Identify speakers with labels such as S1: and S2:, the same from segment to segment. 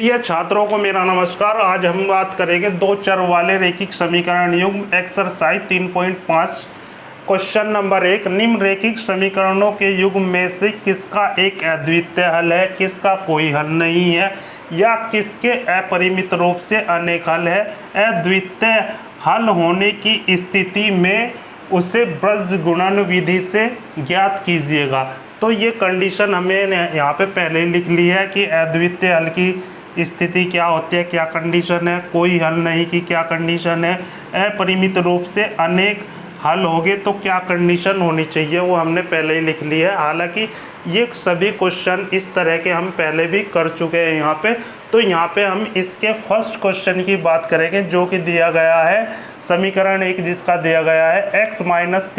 S1: प्रिय छात्रों को मेरा नमस्कार। आज हम बात करेंगे दो चर वाले रैखिक समीकरण युग्म एक्सरसाइज 3.5। क्वेश्चन नंबर 1, निम्न रैखिक समीकरणों के युग्म में से किसका एक अद्वितीय हल है, किसका कोई हल नहीं है, या किसके अपरिमित रूप से अनेक हल है। अद्वितीय हल होने की स्थिति में उसे बीजगुणन विधि से ज्ञात कीजिएगा। तो ये कंडीशन हमें यहाँ पे पहले लिख ली है कि अद्वितीय हल की स्थिति क्या होती है, क्या कंडीशन है, कोई हल नहीं की क्या कंडीशन है, अपरिमित रूप से अनेक हल होंगे तो क्या कंडीशन होनी चाहिए, वो हमने पहले ही लिख ली है। हालांकि ये सभी क्वेश्चन इस तरह के हम पहले भी कर चुके हैं यहाँ पे। तो यहाँ पे हम इसके फर्स्ट क्वेश्चन की बात करेंगे जो कि दिया गया है समीकरण 1, जिसका दिया गया है x - 3y -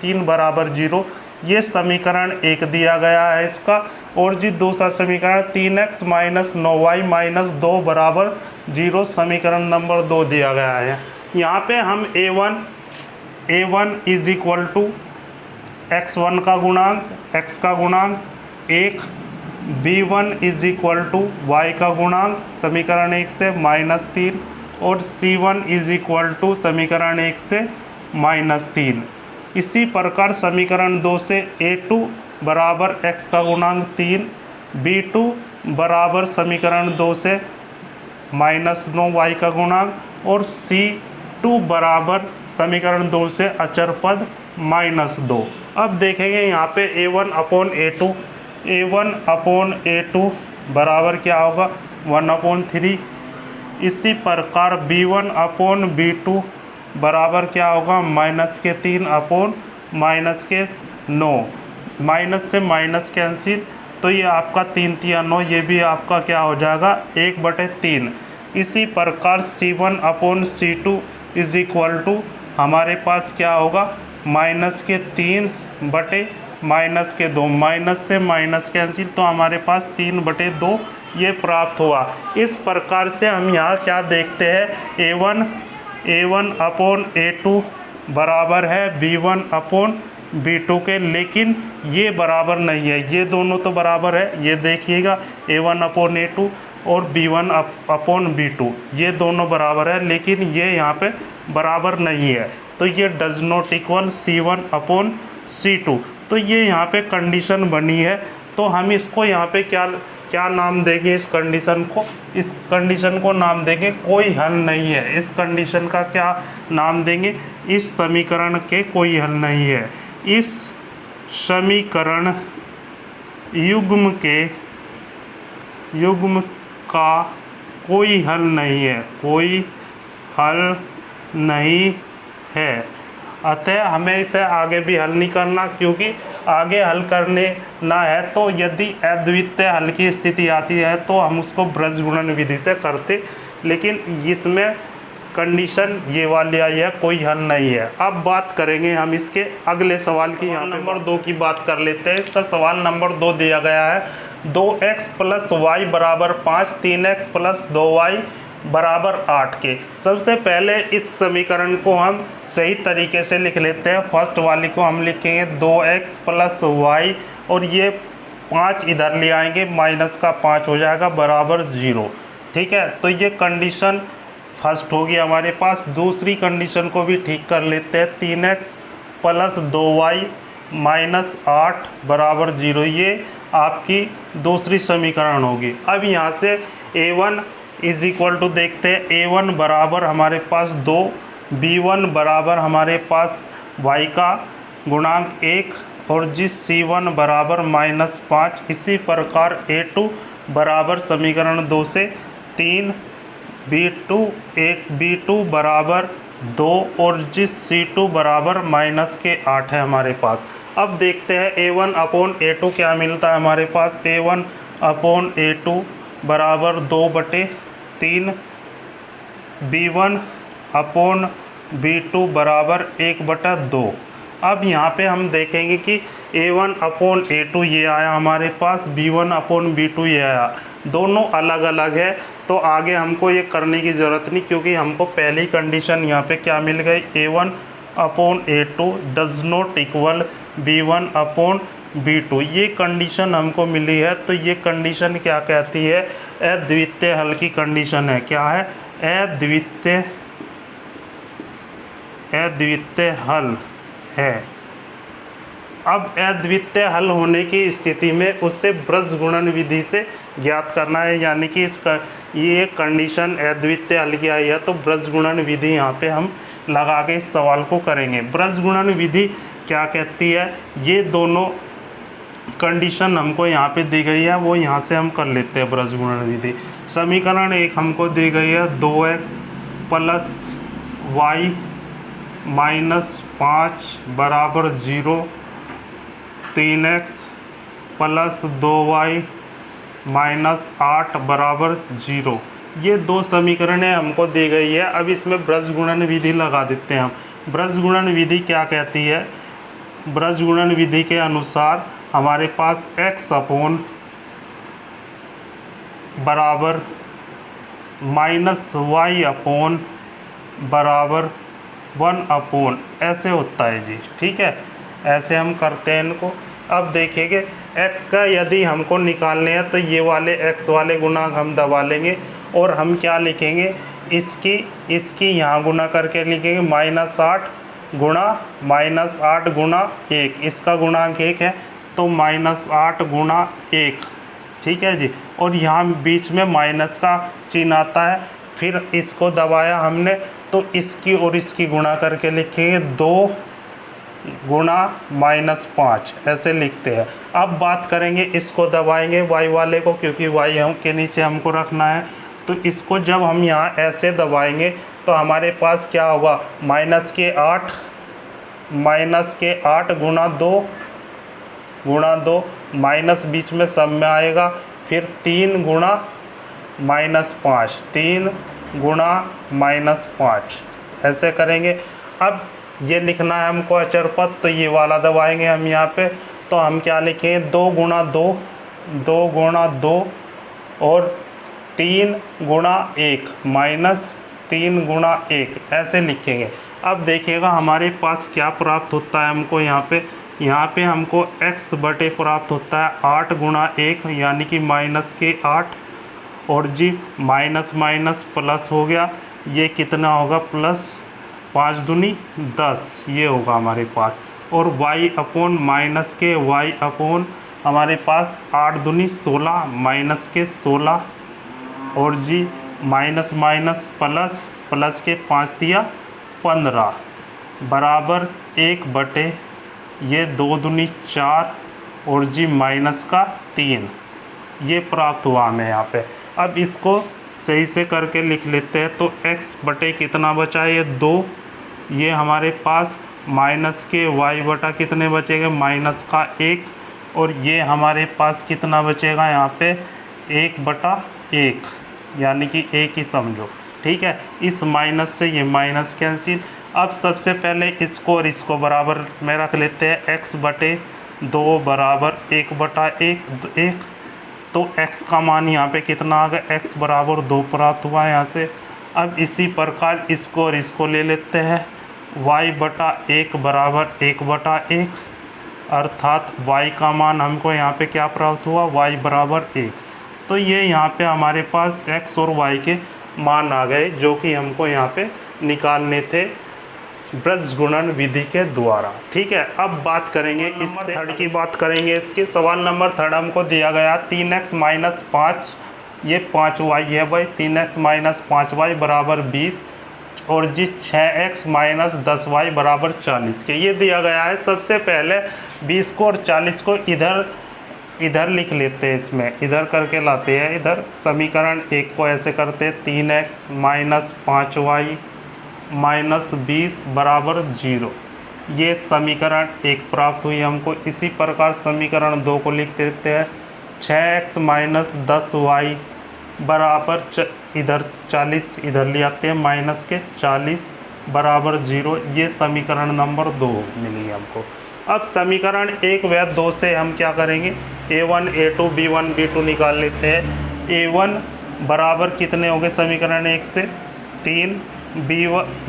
S1: 3 = 0। ये समीकरण 1 दिया गया है इसका। और जी दूसरा समीकरण 3x - 9y - 2 = 0 समीकरण नंबर 2 दिया गया है। यहाँ पे हम a1 = x1 का गुणांक, x का गुणांक 1, b1 = y का गुणांक समीकरण 1 से -3, और c1 = समीकरण 1 से -3। इसी प्रकार समीकरण 2 से a2 बराबर x का गुणांक 3, b2 बराबर समीकरण 2 से -9 y का गुणांक, और c2 बराबर समीकरण 2 से अचर पद -2। अब देखेंगे यहाँ पे a1/a2 बराबर क्या होगा 1/3। इसी प्रकार b1/b2 बराबर क्या होगा -3/-9। माइनस से माइनस कैंसिल, तो ये आपका 3 × 9, ये भी आपका क्या हो जाएगा 1/3। इसी प्रकार c1/c2 = हमारे पास क्या होगा -3/-2, माइनस से माइनस कैंसिल, तो हमारे पास 3/2 ये प्राप्त हुआ। इस प्रकार से हम यहाँ क्या देखते हैं a1/a2 बराबर है b1/b2 के, लेकिन ये बराबर नहीं है। ये दोनों तो बराबर है, ये देखिएगा a1/a2 और b1/b2 ये दोनों बराबर है, लेकिन ये यहाँ पे बराबर नहीं है। तो ये डज नॉट इक्वल c1/c2। तो ये यहाँ पे कंडीशन बनी है। तो हम इसको यहाँ पे क्या नाम देंगे, इस कंडीशन को नाम देंगे कोई हल नहीं है। इस कंडीशन का क्या नाम देंगे, इस समीकरण के कोई हल नहीं है। इस समीकरण युग्म का कोई हल नहीं है, कोई हल नहीं है। अतः हमें इसे आगे भी हल नहीं करना, क्योंकि आगे हल करने ना है तो यदि अद्वितीय हल की स्थिति आती है तो हम उसको बीजगुणन विधि से करते, लेकिन इसमें कंडीशन ये वाली आई है, कोई हल नहीं है। अब बात करेंगे हम इसके अगले सवाल की। यहाँ नंबर 2 की बात कर लेते हैं। इसका सवाल नंबर 2 दिया गया है 2x + y = 5, 3x + 2y = 8 के। सबसे पहले इस समीकरण को हम सही तरीके से लिख लेते हैं। फर्स्ट वाली को हम लिखेंगे 2x + y, और ये 5 इधर ले आएंगे, -5 हो जाएगा बराबर 0। ठीक है, तो ये कंडीशन फर्स्ट होगी हमारे पास। दूसरी कंडीशन को भी ठीक कर लेते हैं। 3x + 2y - 8 = 0, ये आपकी दूसरी समीकरण होगी। अब यहाँ से a1 = देखते हैं। a1 बराबर हमारे पास 2, b1 बराबर हमारे पास y का गुणांक 1, और जिस c1 बराबर -5। इसी प्रकार a2 बराबर समीकरण 2 से 3, b2 बराबर 2, और जिस c2 बराबर -8 है हमारे पास। अब देखते हैं a1/a2 क्या मिलता है हमारे पास। a1/a2 बराबर 2/3, b1/b2 बराबर 1/2। अब यहाँ पे हम देखेंगे कि a1/a2 ये आया हमारे पास, b1/b2 ये आया, दोनों अलग अलग है। तो आगे हमको ये करने की ज़रूरत नहीं, क्योंकि हमको पहली कंडीशन यहाँ पे क्या मिल गई, a1/a2 does not equal b1/b2 B2 ये कंडीशन हमको मिली है। तो ये कंडीशन क्या कहती है? अद्वितीय हल की कंडीशन है। क्या है? अद्वितीय हल है। अब अद्वितीय हल होने की स्थिति में उससे ब्रज गुणन विधि से ज्ञात करना है, यानी कि ये कंडीशन अद्वितीय हल की आई है तो ब्रज गुणन विधि यहाँ पे हम लगा के इस सवाल को करेंगे। ब्रज गुणन विधि क्या कहती है? ये दोनों कंडीशन हमको यहाँ पे दी गई है, वो यहाँ से हम कर लेते हैं ब्रज गुणन विधि। समीकरण 1 हमको दी गई है 2x + y - 5 बराबर 0, 3x + 2y - 8 बराबर 0। ये दो समीकरणें हमको दी गई है। अब इसमें ब्रज गुणन विधि लगा देते हैं हम। ब्रज गुणन विधि क्या कहती है? ब्रज गुणन विधि के अनुसार हमारे पास x अपोन बराबर -y अपोन बराबर 1 अपोन ऐसे होता है जी। ठीक है, ऐसे हम करते हैं इनको। अब देखिए x का यदि हमको निकालने हैं तो ये वाले x वाले गुणांक हम दबा लेंगे और हम क्या लिखेंगे? इसकी यहाँ गुना करके लिखेंगे -8 गुणा 1। इसका गुणांक 1 है तो -8 गुणा 1। ठीक है जी। और यहाँ बीच में माइनस का चिन्ह आता है। फिर इसको दबाया हमने तो इसकी और इसकी गुणा करके लिखेंगे 2 गुणा -5 ऐसे लिखते हैं। अब बात करेंगे, इसको दबाएंगे y वाले को, क्योंकि y हम के नीचे हमको रखना है। तो इसको जब हम यहाँ ऐसे दबाएंगे तो हमारे पास क्या होगा? -8 गुणा 2 माइनस बीच में सब में आएगा। फिर 3 गुणा -5, 3 गुणा -5 ऐसे करेंगे। अब ये लिखना है हमको अचर पद, तो ये वाला दबाएंगे हम यहाँ पे। तो हम क्या लिखेंगे? 2 गुणा 2 और 3 गुणा 1 माइनस 3 गुणा 1 ऐसे लिखेंगे। अब देखिएगा हमारे पास क्या प्राप्त होता है हमको यहाँ पे हमको x बटे प्राप्त होता है 8 गुणा 1 यानी कि -8। और जी माइनस प्लस हो गया, ये कितना होगा? +5 दूनी 10 ये होगा हमारे पास। और y अपोन -y अपोन हमारे पास 8 दूनी 16 -16। और जी माइनस प्लस के 5 दिया 15 बराबर 1 बटे ये 2 दूनी 4 और जी -3 ये प्राप्त हुआ हमें यहाँ पे। अब इसको सही से करके लिख लेते हैं। तो x बटे कितना बचा? ये 2। ये हमारे पास माइनस के y बटा कितने बचेंगे? -1। और ये हमारे पास कितना बचेगा यहाँ पे? 1/1 यानी कि 1 ही समझो। ठीक है, इस माइनस से ये माइनस कैंसिल। अब सबसे पहले इसको और इसको बराबर में रख लेते हैं। x बटे 2 बराबर 1/1। तो x का मान यहाँ पे कितना आ गया? x बराबर 2 प्राप्त हुआ है यहाँ से। अब इसी प्रकार इसको और इसको ले लेते हैं। y/1 बराबर 1/1 अर्थात y का मान हमको यहाँ पे क्या प्राप्त हुआ? y बराबर 1। तो ये यहाँ पे हमारे पास x और y के मान आ गए जो कि हमको यहाँ पे निकालने थे ब्रज गुणन विधि के द्वारा। ठीक है, अब बात करेंगे इस थर्ड की बात करेंगे। इसके सवाल नंबर 3 हमको दिया गया 3x - 5 ये 5y है भाई। 3x - 5y बराबर 20 और जी 6x - 10y बराबर 40 के ये दिया गया है। सबसे पहले 20 को और 40 को इधर लिख लेते हैं। इसमें इधर करके लाते हैं। इधर समीकरण 1 को ऐसे करते हैं 3x - 5y - 20 बराबर 0। ये समीकरण 1 प्राप्त हुई हमको। इसी प्रकार समीकरण 2 को लिख देते हैं 6x - 10y बराबर इधर 40 इधर ले आते हैं माइनस के 40 बराबर 0। ये समीकरण नंबर 2 मिली हमको। अब समीकरण 1 व 2 से हम क्या करेंगे? a1 a2 b1 b2 निकाल लेते हैं। a1 बराबर कितने हो गए समीकरण 1 से? 3।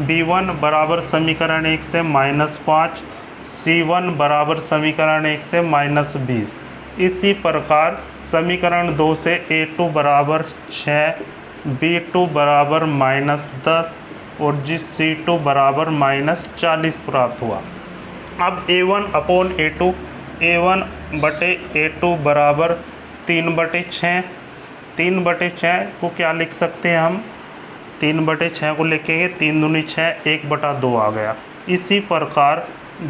S1: b1 बराबर समीकरण 1 से -5। C1 बराबर समीकरण 1 से -20। इसी प्रकार समीकरण 2 से A2 बराबर 6, B2 बराबर -10 और जी C2 बराबर -40 प्राप्त हुआ। अब A1 अपॉन A2, A1 बटे A2 बराबर 3/6। 3/6 को क्या लिख सकते हैं हम? 3/6 को लिखेंगे 3 दूनी 6, 1/2 आ गया। इसी प्रकार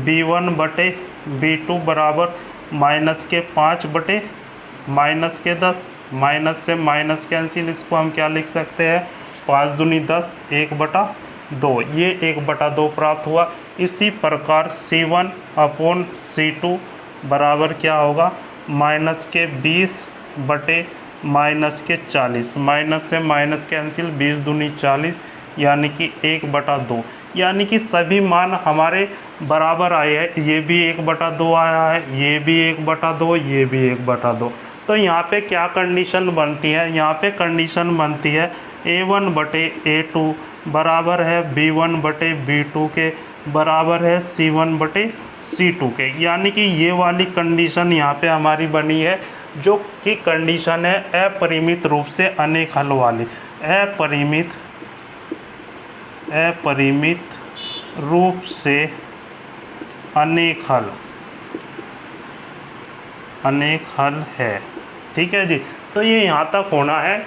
S1: B1 बटे B2 बराबर -5/-10, माइनस से माइनस कैंसिल, इसको हम क्या लिख सकते हैं? 5 दूनी 10, 1/2, ये 1/2 प्राप्त हुआ। इसी प्रकार C1 अपॉन C2 बराबर क्या होगा? -20/-40, माइनस से माइनस कैंसिल, 20 दूनी 40, यानी कि 1/2, यानी कि सभी मान हमारे बराबर आए हैं। ये भी 1/2 आया है, ये भी 1/2, ये भी 1/2। तो यहाँ पे क्या कंडीशन बनती है? यहाँ पे कंडीशन बनती है A1 बटे A2 बराबर है B1 बटे B2 के, बराबर है C1 बटे C2 के, यानी कि ये वाली कंडीशन यहाँ पे हमारी बनी है, जो कि कंडीशन है अपरिमित रूप से अनेक हल वाली। अपरिमित रूप से अनेक हल है। ठीक है जी। तो ये यहाँ तक होना है,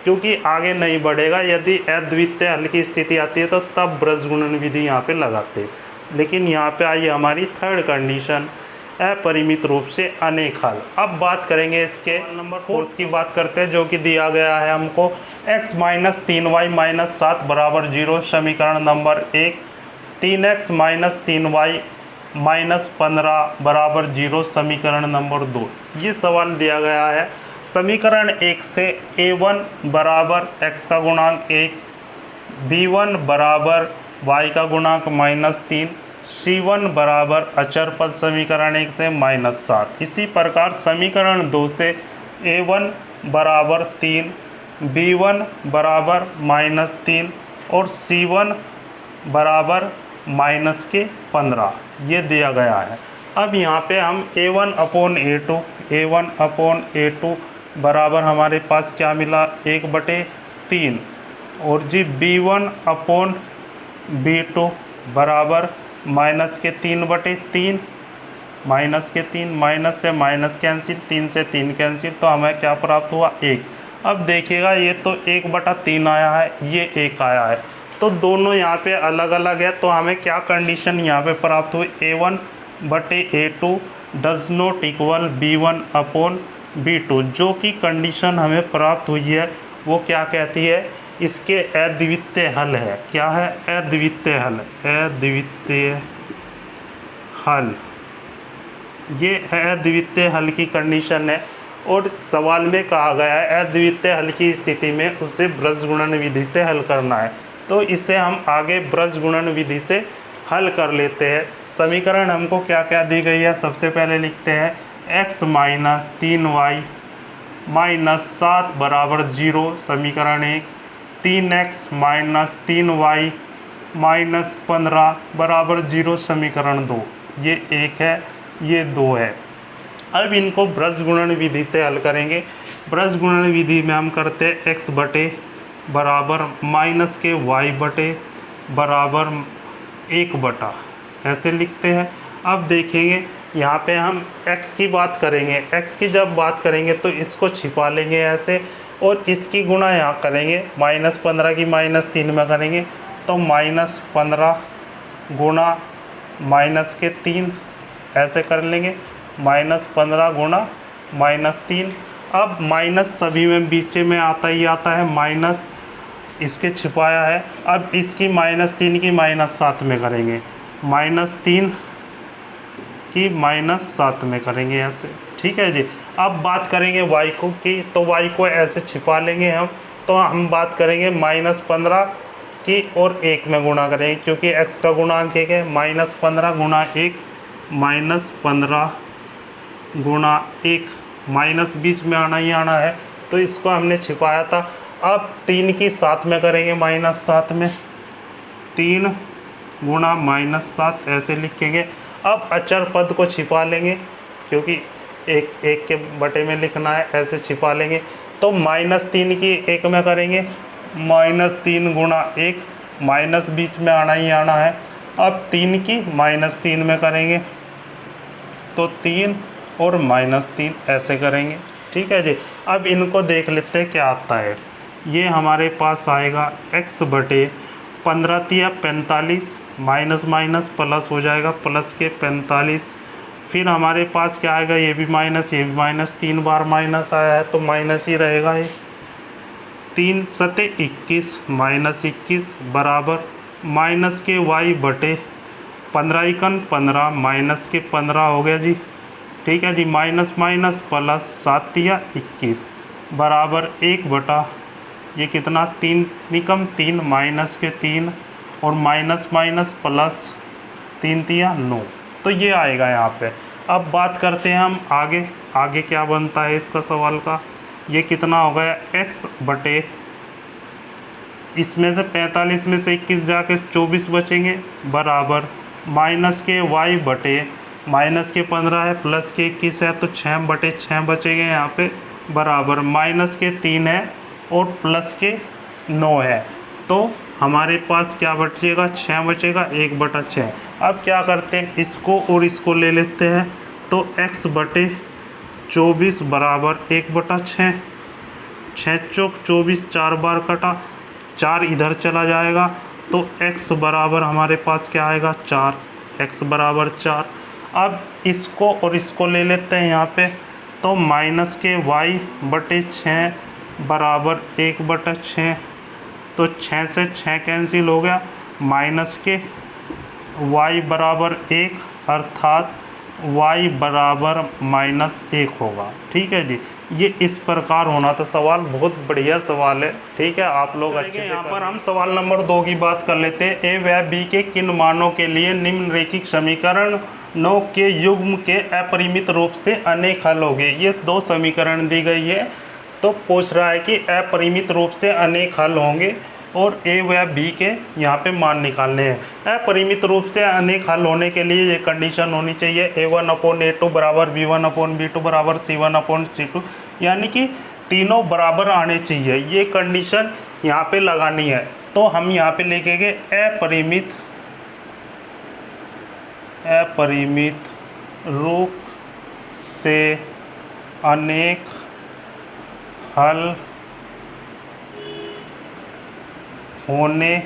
S1: क्योंकि आगे नहीं बढ़ेगा। यदि अद्वितीय हल की स्थिति आती है तो तब ब्रज गुणन विधि यहाँ पे लगाते हैं, लेकिन यहाँ पे आई हमारी थर्ड कंडीशन, अपरिमित रूप से अनेक हल। अब बात करेंगे इसके नंबर 4 की बात करते हैं, जो कि दिया गया है हमको x माइनस 3y - 7 बराबर 0, समीकरण नंबर 1। 3x माइनस 3y - 15 बराबर 0, समीकरण नंबर 2। ये सवाल दिया गया है। समीकरण 1 से A1 बराबर x का गुणांक 1, B1 बराबर y का गुणांक -3, C1 बराबर अचर पद, समीकरण 1 से -7। इसी प्रकार समीकरण 2 से A1 बराबर 3, B1 बराबर -3 और C1 बराबर -15, ये दिया गया है। अब यहाँ पे हम A1 अपॉन A2 बराबर हमारे पास क्या मिला? 1/3, और जी B1 अपॉन B2 बराबर -3/3, माइनस से माइनस कैंसिल, 3 से 3 कैंसिल, तो हमें क्या प्राप्त हुआ? 1। अब देखिएगा, ये तो 1/3 आया है, ये 1 आया है, तो दोनों यहाँ पे अलग अलग है। तो हमें क्या कंडीशन यहाँ पे प्राप्त हुई? A1 बटे A2 does not equal B1 upon B2, जो कि कंडीशन हमें प्राप्त हुई है वो क्या कहती है? इसके अद्वितीय हल है। क्या है? अद्वितीय हल। ये अद्वितीय हल की कंडीशन है, और सवाल में कहा गया है अद्वितीय हल की स्थिति में उसे ब्रज गुणन विधि से हल करना है। तो इसे हम आगे ब्रज गुणन विधि से हल कर लेते हैं। समीकरण हमको क्या क्या दी गई है? सबसे पहले लिखते हैं x माइनस 3y माइनस 7 बराबर 0, समीकरण 1। 3x माइनस 3y माइनस 15 बराबर 0, समीकरण 2। ये 1 है, ये 2 है। अब इनको ब्रज गुणन विधि से हल करेंगे। ब्रज गुणन विधि में हम करते हैं x बटे बराबर माइनस के y बटे बराबर 1/, ऐसे लिखते हैं। अब देखेंगे यहाँ पे हम x की बात करेंगे। x की जब बात करेंगे तो इसको छिपा लेंगे ऐसे, और इसकी गुणा यहाँ करेंगे, -15 की -3 में करेंगे, तो -15 गुणा -3 ऐसे कर लेंगे, -15 गुणा -3। अब माइनस सभी में बीच में आता ही आता है, माइनस इसके छिपाया है। अब इसकी -3 की -7 में करेंगे, -3 की -7 में करेंगे ऐसे। ठीक है जी। अब बात करेंगे y को की, तो y को ऐसे छिपा लेंगे हम, तो हम बात करेंगे -15 की और 1 में गुणा करेंगे, क्योंकि x का गुणांक 1 है। -15 गुणा 1, -15 गुणा 1, माइनस बीच में आना ही आना है, तो इसको हमने छिपाया था। अब 3 की 7 में करेंगे, -7 में 3 गुणा -7 ऐसे लिखेंगे। अब अचर पद को छिपा लेंगे, क्योंकि एक एक के बटे में लिखना है, ऐसे छिपा लेंगे। तो -3 की 1 में करेंगे, -3 गुणा 1, माइनस बीच में आना ही आना है। अब 3 की -3 में करेंगे तो 3 और -3 ऐसे करेंगे, ठीक है जी। अब इनको देख लेते हैं क्या आता है। ये हमारे पास आएगा x बटे 15 तिया 45, माइनस माइनस प्लस हो जाएगा, प्लस के 45। फिर हमारे पास क्या आएगा, ये भी माइनस, ये भी माइनस, 3 बार माइनस आया है तो माइनस ही रहेगा ये। 3 सते 21, -21 बराबर माइनस के y बटे 15 एकन 15, माइनस के 15 हो गया जी, ठीक है जी। माइनस माइनस प्लस 7 तिया 21 बराबर 1 बटा ये कितना, 3 निकम 3, माइनस के 3 और माइनस माइनस प्लस 3 तिया 9। तो ये आएगा यहाँ पे। अब बात करते हैं हम आगे, आगे क्या बनता है इसका सवाल का। ये कितना हो गया, x बटे, इसमें से 45 में से 21 जाके 24 बचेंगे, बराबर माइनस के y बटे, माइनस के 15 है प्लस के 21 है तो 6 बटे 6 बचेंगे यहाँ पे, बराबर माइनस के 3 है और प्लस के 9 है। तो हमारे पास क्या बचेगा, 6 बचेगा, 1 बटा 6। अब क्या करते हैं, इसको और इसको ले लेते हैं। तो x बटे 24 बराबर 1 बटा 6, 6 चौक 24, 4 बार कटा, 4 इधर चला जाएगा तो x बराबर हमारे पास क्या आएगा, 4, x बराबर 4। अब इसको और इसको ले लेते हैं यहाँ पे। तो माइनस के y बटे 6 बराबर 1 बटा 6, तो 6 से 6 कैंसिल हो गया, माइनस के y बराबर 1 अर्थात y बराबर -1 होगा, ठीक है जी। ये इस प्रकार होना था सवाल, बहुत बढ़िया सवाल है, ठीक है। आप लोग अच्छे से यहाँ पर हम सवाल नंबर 2 की बात कर लेते हैं। ए व बी के किन मानों के लिए निम्नलिखित समीकरणों के युग्म के अपरिमित रूप से अनेक हल होंगे। ये 2 समीकरण दी गई है, तो पूछ रहा है कि अपरिमित रूप से अनेक हल होंगे और ए व बी के यहाँ पे मान निकालने हैं। अपरिमित रूप से अनेक हल होने के लिए ये कंडीशन होनी चाहिए, A1/A2 बराबर B1/B2 बराबर C1/C2, यानी कि तीनों बराबर आने चाहिए। ये कंडीशन यहाँ पे लगानी है। तो हम यहाँ पे लिखेंगे अपरिमित रूप से अनेक हल होने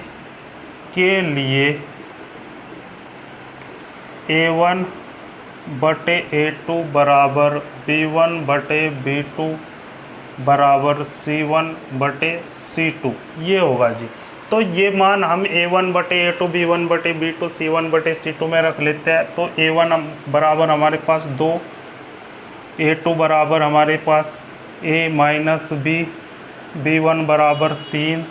S1: के लिए A1/A2 बराबर B1/B2 बराबर C1/C2 ये होगा जी। तो ये मान हम A1/A2 B1/B2 C1/C2 में रख लेते हैं। तो A1 बराबर हमारे पास 2, A2 बराबर हमारे पास A माइनस B, B1 बराबर 3,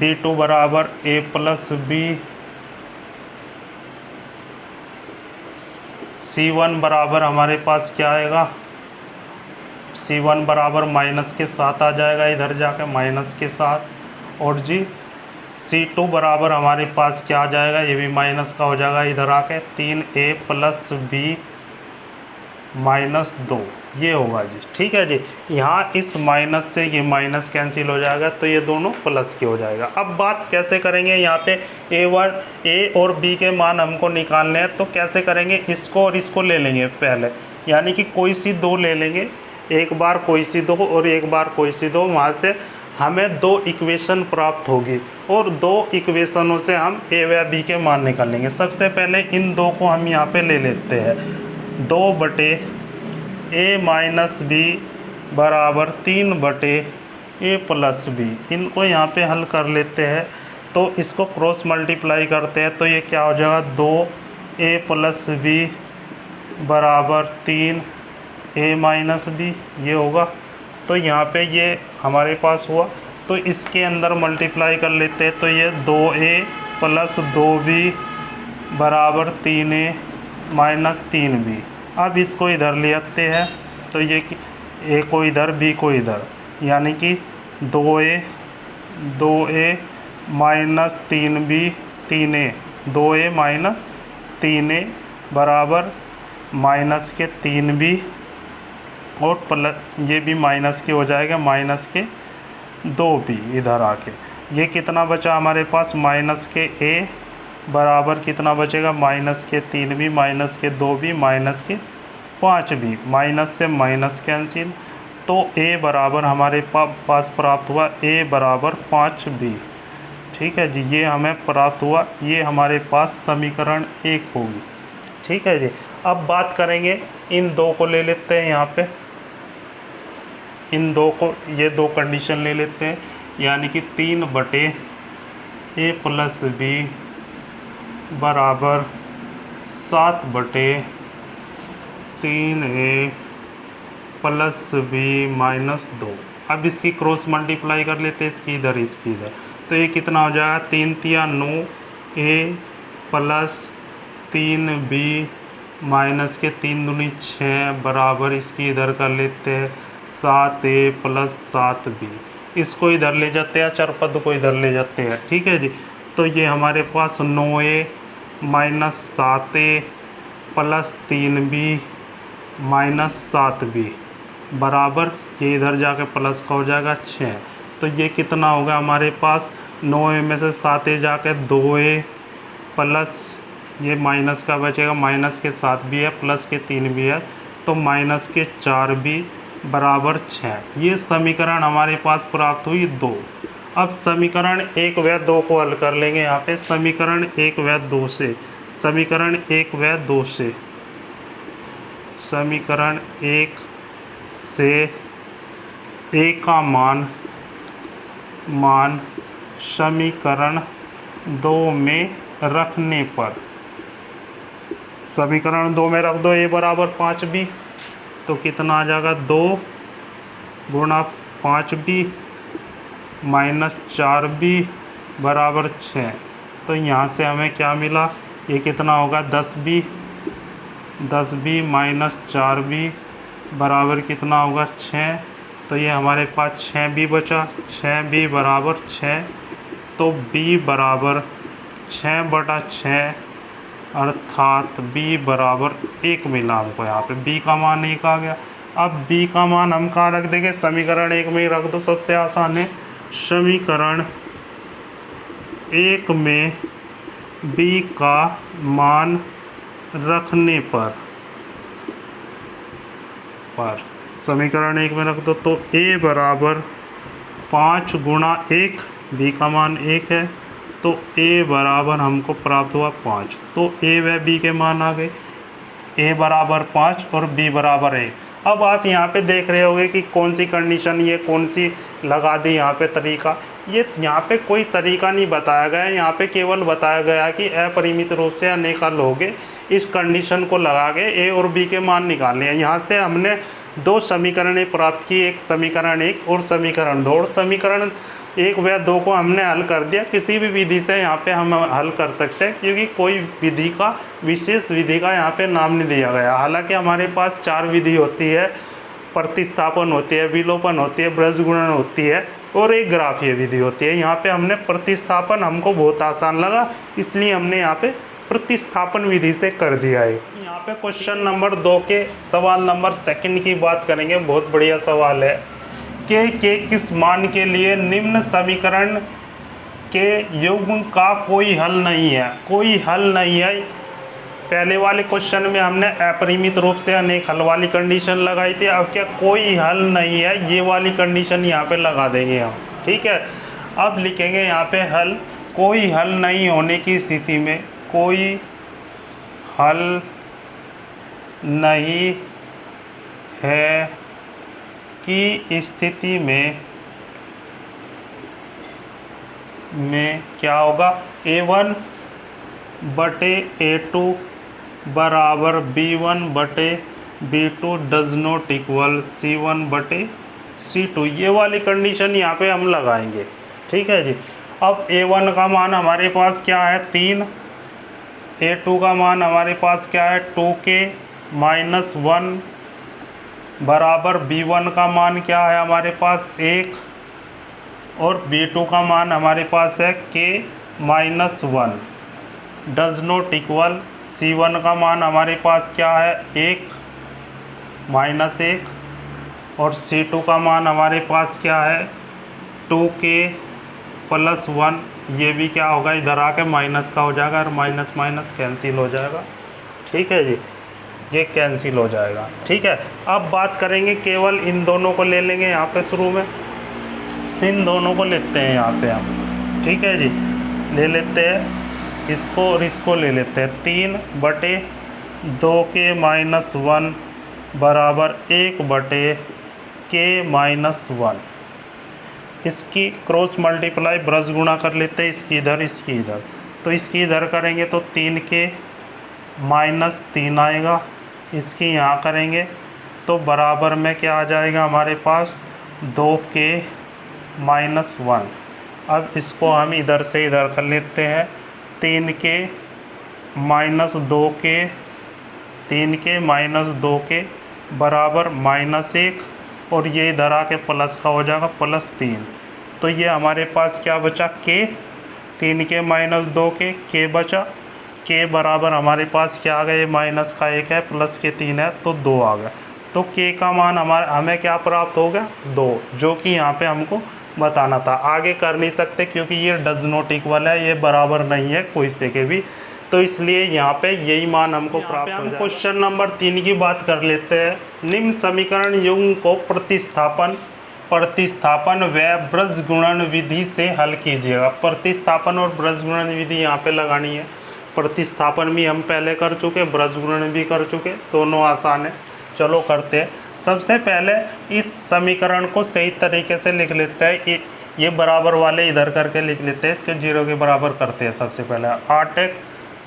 S1: B2 बराबर A प्लस B, C1 बराबर हमारे पास क्या आएगा, C1 बराबर माइनस के 7 आ जाएगा, इधर जाके माइनस के 7। और जी C2 बराबर हमारे पास क्या आ जाएगा, ये भी माइनस का हो जाएगा, इधर आके 3A प्लस B माइनस 2 ये होगा जी, ठीक है जी। यहाँ इस माइनस से ये माइनस कैंसिल हो जाएगा तो ये दोनों प्लस के हो जाएगा। अब बात कैसे करेंगे, यहाँ पे A और B के मान हमको निकालने हैं, तो कैसे करेंगे, इसको और इसको ले लेंगे पहले, यानी कि कोई सी 2 ले लेंगे, एक बार कोई सी 2 और एक बार कोई सी 2, वहाँ से हमें 2 इक्वेशन प्राप्त होगी और 2 इक्वेशनों से हम A व B के मान निकालेंगे। सबसे पहले इन 2 को हम यहाँ पे ले लेते हैं, 2 बटे A माइनस B बराबर 3 बटे A प्लस B। इनको यहाँ पे हल कर लेते हैं, तो इसको क्रॉस मल्टीप्लाई करते हैं तो ये क्या हो जाएगा, 2A प्लस B बराबर 3A माइनस B ये होगा। तो यहाँ पे ये हमारे पास हुआ, तो इसके अंदर मल्टीप्लाई कर लेते हैं, तो ये 2A प्लस 2B बराबर 3A माइनस 3B। अब इसको इधर ले आते हैं, तो ये A को इधर B को इधर, यानी कि 2A minus 3B 3A, 2A minus 3a बराबर माइनस के 3b और प्लस ये भी माइनस के हो जाएगा, माइनस के 2b इधर आके। ये कितना बचा हमारे पास, माइनस के a बराबर कितना बचेगा, माइनस के 3b माइनस के 2b माइनस के 5b, माइनस से माइनस कैंसिल। तो a बराबर हमारे पास प्राप्त हुआ a बराबर 5b। ठीक है जी, ये हमें प्राप्त हुआ, ये हमारे पास समीकरण 1 होगी। ठीक है जी। अब बात करेंगे इन दो को ले लेते हैं यहाँ पे, इन दो को, ये दो कंडीशन ले लेते हैं, यानी कि 3/a प्लस b बराबर 7/3a प्लस b माइनस 2। अब इसकी क्रॉस मल्टीप्लाई कर लेते हैं, इसकी इधर इसकी इधर, तो ये कितना हो जाएगा, 3 तिया 9a प्लस 3b माइनस के 3 दूनी 6 बराबर इसकी इधर कर लेते हैं 7a प्लस 7b। इसको इधर ले जाते हैं, चर पद को इधर ले जाते हैं। ठीक है जी। तो ये हमारे पास 9a minus 7a plus 3b minus 7b बराबर, ये इधर जाके प्लस का हो जाएगा 6। तो ये कितना होगा हमारे पास, 9a में से 7a जाके 2a प्लस ये माइनस का बचेगा, माइनस के 7b है प्लस के 3b है, तो माइनस के 4b बराबर 6। ये समीकरण हमारे पास प्राप्त हुई 2। अब समीकरण 1 व 2 को हल कर लेंगे यहाँ पे। समीकरण 1 व 2 से, समीकरण 1 व 2 से, समीकरण 1 से a का मान समीकरण 2 में रखने पर, समीकरण 2 में रख दो a बराबर 5b, तो कितना आ जाएगा, 2 गुणा 5b माइनस 4b बराबर 6। तो यहाँ से हमें क्या मिला, ये कितना होगा, 10b माइनस 4b बराबर कितना होगा, 6। तो ये हमारे पास 6b बचा, 6b बराबर 6। तो b बराबर 6/6 अर्थात b बराबर 1 मिला हमको। यहाँ पे b का मान 1 आ गया। अब b का मान हम कहाँ रख देंगे, समीकरण 1 में ही रख दो, सबसे आसान है। समीकरण 1 में b का मान रखने पर समीकरण 1 में रख दो, तो a बराबर 5 गुणा 1, b का मान 1 है, तो a बराबर हमको प्राप्त हुआ 5। तो a व b के मान आ गए, a बराबर 5 और b बराबर 1। अब आप यहाँ पे देख रहे होंगे कि कौन सी कंडीशन, ये कौन सी लगा दी यहाँ पे तरीका। ये यहाँ पे कोई तरीका नहीं बताया गया है, यहाँ पे केवल बताया गया कि अपरिमित रूप से अनेक हल होंगे, इस कंडीशन को लगा के a और b के मान निकालने हैं। यहाँ से हमने 2 समीकरणें प्राप्त की, एक समीकरण 1 और समीकरण 2। और समीकरण 1 व 2 को हमने हल कर दिया। किसी भी विधि से यहाँ पे हम हल कर सकते हैं, क्योंकि कोई विधि का, विशेष विधि का यहाँ पे नाम नहीं दिया गया। हालांकि हमारे पास 4 विधि होती है, प्रतिस्थापन होती है, विलोपन होती है, ब्रज गुणन होती है और एक ग्राफीय विधि होती है। यहाँ पे हमने प्रतिस्थापन हमको बहुत आसान लगा, इसलिए हमने यहाँ पे प्रतिस्थापन विधि से कर दिया है। यहाँ पे क्वेश्चन नंबर 2 के सवाल नंबर 2 की बात करेंगे। बहुत बढ़िया सवाल है के किस मान के लिए निम्न समीकरण के युग्म का कोई हल नहीं है। कोई हल नहीं है। पहले वाले क्वेश्चन में हमने अपरिमित रूप से अनेक हल वाली कंडीशन लगाई थी। अब क्या कोई हल नहीं है, ये वाली कंडीशन यहाँ पे लगा देंगे हम। ठीक है, अब लिखेंगे यहाँ पे हल। कोई हल नहीं होने की स्थिति में, कोई हल नहीं है की स्थिति में क्या होगा, a1 बटे a2 बराबर b1 बटे b2 does not equal c1 बटे c2। ये वाली कंडीशन यहाँ पे हम लगाएंगे। ठीक है जी। अब a1 का मान हमारे पास क्या है 3, a2 का मान हमारे पास क्या है 2k माइनस 1 बराबर b1 का मान क्या है हमारे पास 1 और b2 का मान हमारे पास है k minus 1। Does not equal C1 का मान हमारे पास क्या है 1 -1 और C2 का मान हमारे पास क्या है 2k + 1। ये भी क्या होगा इधर आके माइनस का हो जाएगा और माइनस माइनस कैंसिल हो जाएगा। ठीक है जी, ये कैंसिल हो जाएगा। ठीक है, अब बात करेंगे केवल इन दोनों को ले लेंगे यहाँ पे शुरू में, इन दोनों को लेते हैं यहाँ पे हम। ठीक है जी, ले लेते हैं इसको और इसको ले लेते हैं 3/2k - 1 बराबर 1/k - 1। इसकी क्रॉस मल्टीप्लाई ब्रश गुणा कर लेते हैं, इसकी इधर इसकी इधर, तो इसकी इधर करेंगे तो 3k - 3 आएगा, इसकी यहाँ करेंगे तो बराबर में क्या आ जाएगा हमारे पास 2k - 1। अब इसको हम इधर से इधर कर लेते हैं 3k - 2k, 3k - 2k बराबर -1 और ये इधर आके प्लस का हो जाएगा +3। तो ये हमारे पास क्या बचा k, 3k - 2k k बचा, k बराबर हमारे पास क्या आ गया, ये माइनस का 1 है प्लस के 3 है तो 2 आ गया। तो k का मान हमें क्या प्राप्त हो गया 2, जो कि यहाँ पे हमको बताना था। आगे कर नहीं सकते क्योंकि ये डज नॉट इक्वल है, ये बराबर नहीं है कोई से के भी, तो इसलिए यहाँ पे यही मान हमको प्राप्त हो जाएगा। क्वेश्चन नंबर 3 की बात कर लेते हैं। निम्न समीकरण युग्म को प्रतिस्थापन व ब्रज गुणन विधि से हल कीजिएगा। प्रतिस्थापन और ब्रज गुणन विधि यहाँ पे लगानी है। प्रतिस्थापन भी हम पहले कर चुके, ब्रज गुणन भी कर चुके, दोनों आसान है। चलो करते हैं। सबसे पहले इस समीकरण को सही तरीके से लिख लेते हैं, ये बराबर वाले इधर करके लिख लेते हैं, इसके 0 के बराबर करते हैं। सबसे पहले 8x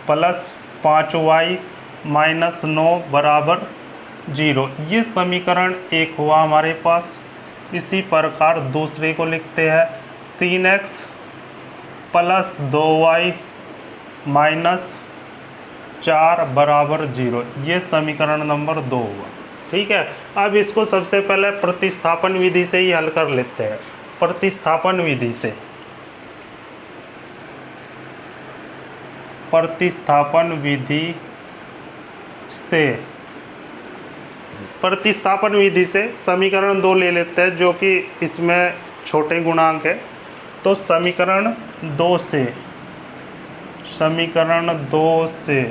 S1: + 5y - 9 बराबर 0, ये समीकरण 1 हुआ हमारे पास। इसी प्रकार दूसरे को लिखते हैं 3x + 2y - 4 बराबर 0, ये समीकरण नंबर 2 हुआ। ठीक है, अब इसको सबसे पहले प्रतिस्थापन विधि से ही हल कर लेते हैं। प्रतिस्थापन विधि से, प्रतिस्थापन विधि से समीकरण 2 ले लेते हैं, जो कि इसमें छोटे गुणांक है। तो समीकरण 2 से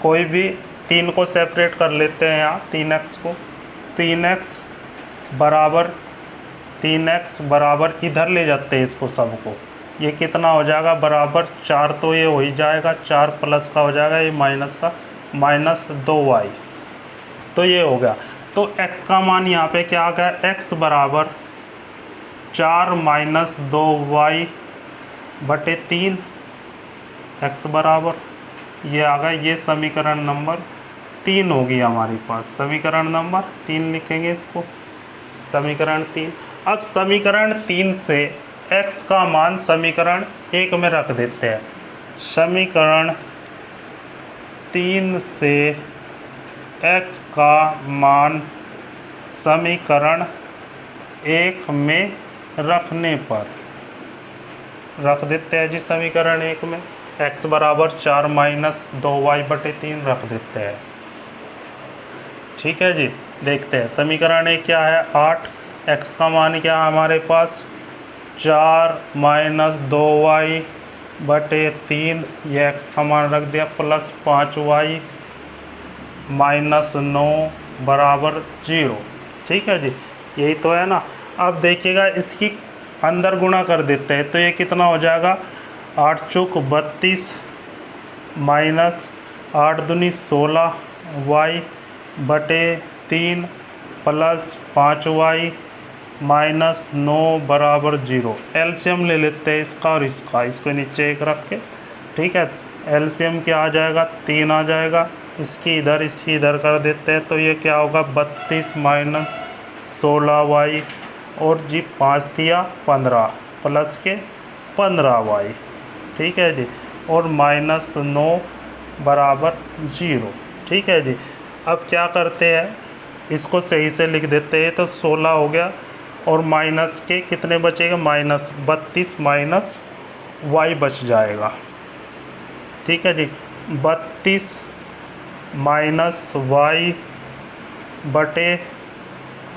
S1: कोई भी 3 को सेपरेट कर लेते हैं। यहाँ 3x को, 3x बराबर इधर ले जाते हैं इसको सबको, ये कितना हो जाएगा बराबर 4, तो ये हो ही जाएगा 4 प्लस का हो जाएगा ये माइनस का -2y, तो ये हो गया। तो x का मान यहाँ पे क्या आ गया, x बराबर 4 - 2y/3, x बराबर ये आ गया। ये समीकरण नंबर 3 होगी हमारे पास। समीकरण नंबर 3 लिखेंगे इसको, समीकरण 3। अब समीकरण 3 से x का मान समीकरण 1 में रख देते हैं। समीकरण 3 से x का मान समीकरण 1 में रखने पर रख देते हैं जी। समीकरण 1 में x बराबर 4 - 2y/3 रख देते हैं। ठीक है जी, देखते हैं समीकरण 1 क्या है 8, x का मान क्या है हमारे पास 4 - 2y/3, ये x का मान रख दिया प्लस 5y - 9 बराबर 0। ठीक है जी, यही तो है ना। अब देखिएगा इसकी अंदर गुणा कर देते हैं, तो ये कितना हो जाएगा 8 चौक 32 - 8 दूनी 16y/3 प्लस 5y - 9 बराबर 0। एलसीएम ले लेते हैं इसका और इसका, इसको नीचे 1 रख के। ठीक है, एलसीएम क्या आ जाएगा 3 आ जाएगा, इसकी इधर कर देते हैं, तो ये क्या होगा 32 - 16y और जी 5 दिया 15 प्लस के 15y। ठीक है जी, और -9 बराबर 0। ठीक है जी, अब क्या करते हैं इसको सही से लिख देते हैं, तो 16 हो गया और माइनस के कितने बचेगा -32 - y बच जाएगा। ठीक है जी। 32 माइनस वाई बटे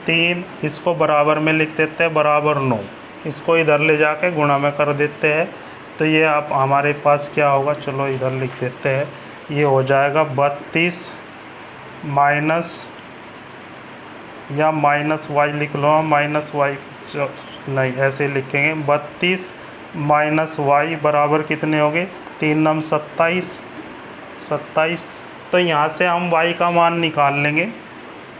S1: 3, इसको बराबर में लिख देते हैं बराबर 9। इसको इधर ले जाके गुणा में कर देते हैं, तो ये आप हमारे पास क्या होगा, चलो इधर लिख देते हैं, ये हो जाएगा 32 माइनस, या माइनस वाई लिख लो, माइनस वाई नहीं ऐसे लिखेंगे, 32 माइनस वाई बराबर कितने हो गए, 3 नम 27। तो यहाँ से हम y का मान निकाल लेंगे,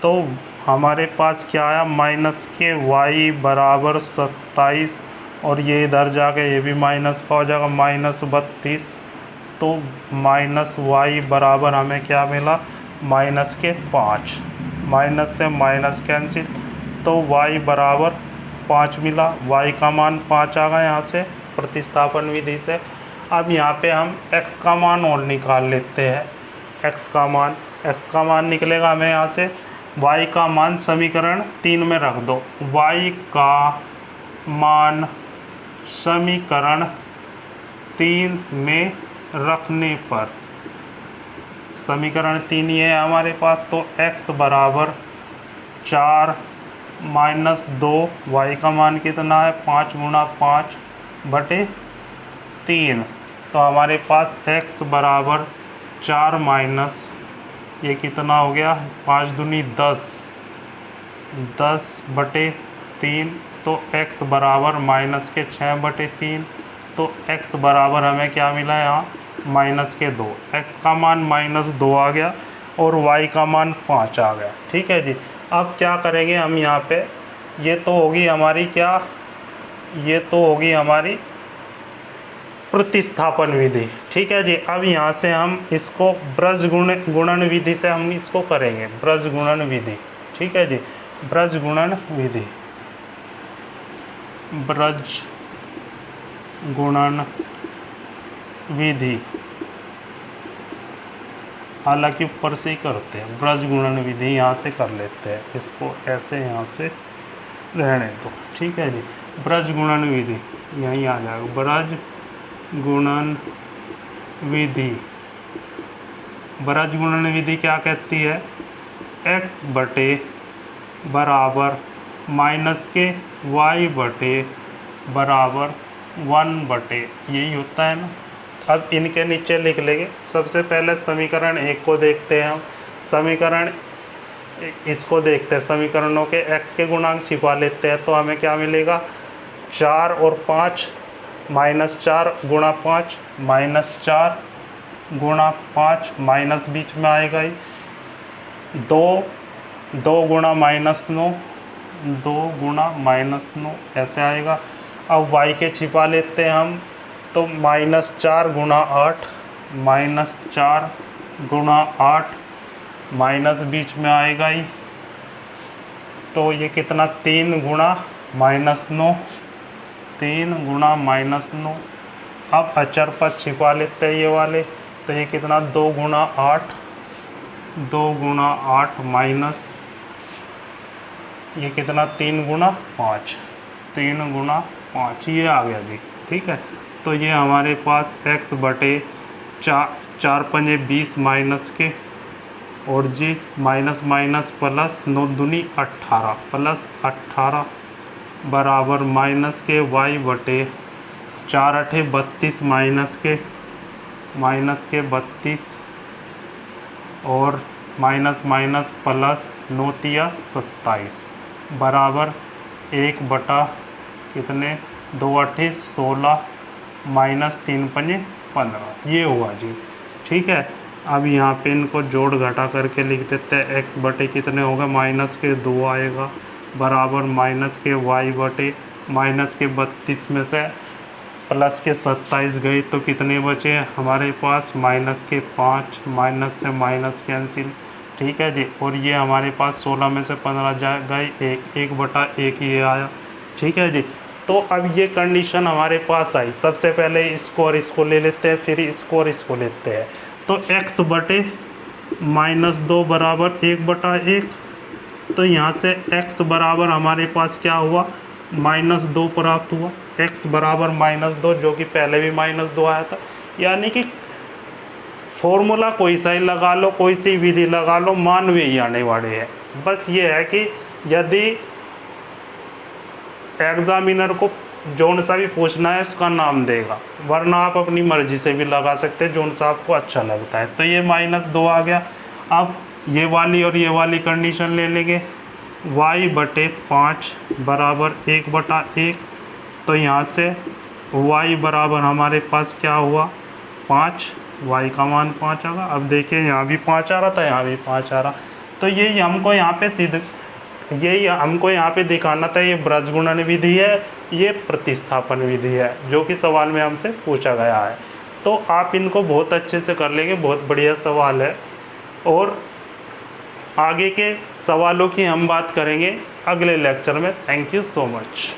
S1: तो हमारे पास क्या आया, माइनस के y बराबर 27, और ये इधर जाके ये भी माइनस का हो जाएगा, -32। तो माइनस वाई बराबर हमें क्या मिला, माइनस के 5, माइनस से माइनस कैंसिल, तो y बराबर 5 मिला। y का मान 5 आ गया यहाँ से प्रतिस्थापन विधि से। अब यहाँ पे हम x का मान और निकाल लेते हैं। x का मान निकलेगा हमें यहाँ से, y का मान समीकरण 3 में रख दो। y का मान समीकरण 3 में रखने पर, समीकरण 3 ये है हमारे पास, तो x बराबर 4 माइनस 2, y का मान कितना है, 5 गुणा 5 बटे 3। तो हमारे पास x बराबर 4 माइनस ये कितना हो गया, 5 दूनी 10 बटे 3, तो x बराबर माइनस के 6 बटे 3। तो x बराबर हमें क्या मिला यहाँ, माइनस के 2। x का मान -2 आ गया और y का मान 5 आ गया। ठीक है जी। अब क्या करेंगे हम यहाँ पे, ये तो होगी हमारी क्या, ये तो होगी हमारी प्रतिस्थापन विधि। ठीक है जी। अब यहाँ से हम इसको ब्रज गुणन विधि से हम इसको करेंगे, ब्रज गुणन विधि। ठीक है जी। ब्रज गुणन विधि, ब्रज गुणन विधि, हालांकि ऊपर से ही करते हैं, ब्रज गुणन विधि यहाँ से कर लेते हैं, इसको ऐसे यहाँ से रहने दो। ठीक है जी। ब्रज गुणन विधि यहीं आ जाएगा, ब्रज गुणन विधि। ब्रज गुणन विधि क्या कहती है, x बटे बराबर माइनस के y बटे बराबर 1 बटे, यही होता है ना। अब इनके नीचे लिख लेंगे। सबसे पहले समीकरण 1 को देखते हैं हम, समीकरण इसको देखते हैं, समीकरणों के x के गुणांक छिपा लेते हैं, तो हमें क्या मिलेगा, 4 और 5, -4 गुणा 5, -4 गुणा 5, माइनस बीच में आएगा ही, 2 गुणा -9, 2 गुणा -9 ऐसे आएगा। अब y के छिपा लेते हैं हम, तो -4 गुणा 8, -4 गुणा 8, माइनस बीच में आएगा ही, तो ये कितना, 3 गुणा -9, 3 गुणा -9। अब अचर पद छिपा लेते हैं ये वाले, तो ये कितना, 2 गुणा 8, 2 गुणा 8 माइनस ये कितना, 3 गुणा 5, 3 गुणा 5, ये आ गया जी। ठीक है। तो ये हमारे पास x बटे 4 पंजे 20 माइनस के, और जी माइनस माइनस प्लस 9 दूनी 18 प्लस 18 बराबर माइनस के y बटे 4 अठे 32 माइनस के 32, और माइनस माइनस प्लस 9 तिया 27 बराबर 1 बटा कितने, 2 अठे 16 माइनस 3 पंजे 15, ये हुआ जी। ठीक है। अब यहाँ पे इनको जोड़ घटा करके लिख देते हैं, x बटे कितने होगा, माइनस के 2 आएगा बराबर माइनस के y बटे माइनस के 32 में से प्लस के 27 गई, तो कितने बचे हमारे पास, माइनस के 5, माइनस से माइनस कैंसिल। ठीक है जी। और ये हमारे पास 16 में से 15 जा गए, 1 बटा 1 ये आया। ठीक है जी। तो अब ये कंडीशन हमारे पास आई। सबसे पहले इसको और इसको ले लेते हैं, फिर इसको और इसको लेते हैं। तो x बटे -2 बराबर 1 बटा 1, तो यहाँ से x बराबर हमारे पास क्या हुआ, -2 प्राप्त हुआ। x बराबर -2, जो कि पहले भी -2 आया था, यानी कि फॉर्मूला कोई सा ही लगा लो, कोई सी विधि लगा लो, मान वे ही आने वाले हैं। बस ये है कि यदि एग्जामिनर को जौन सा भी पूछना है उसका नाम देगा, वरना आप अपनी मर्जी से भी लगा सकते हैं जौन सा आपको अच्छा लगता है। तो ये -2 आ गया। अब ये वाली और ये वाली कंडीशन ले लेंगे, y/5 बराबर 1/1। तो यहाँ से y बराबर हमारे पास क्या हुआ 5, y का मान 5 आ गया। अब देखिए यहाँ भी 5 आ रहा था, यहाँ भी 5 आ रहा। तो यही हमको यहाँ पे दिखाना था, ये ब्रज गुणन विधि है, ये प्रतिस्थापन विधि है, जो कि सवाल में हमसे पूछा गया है। तो आप इनको बहुत अच्छे से कर लेंगे, बहुत बढ़िया सवाल है। और आगे के सवालों की हम बात करेंगे अगले लेक्चर में। Thank you so much.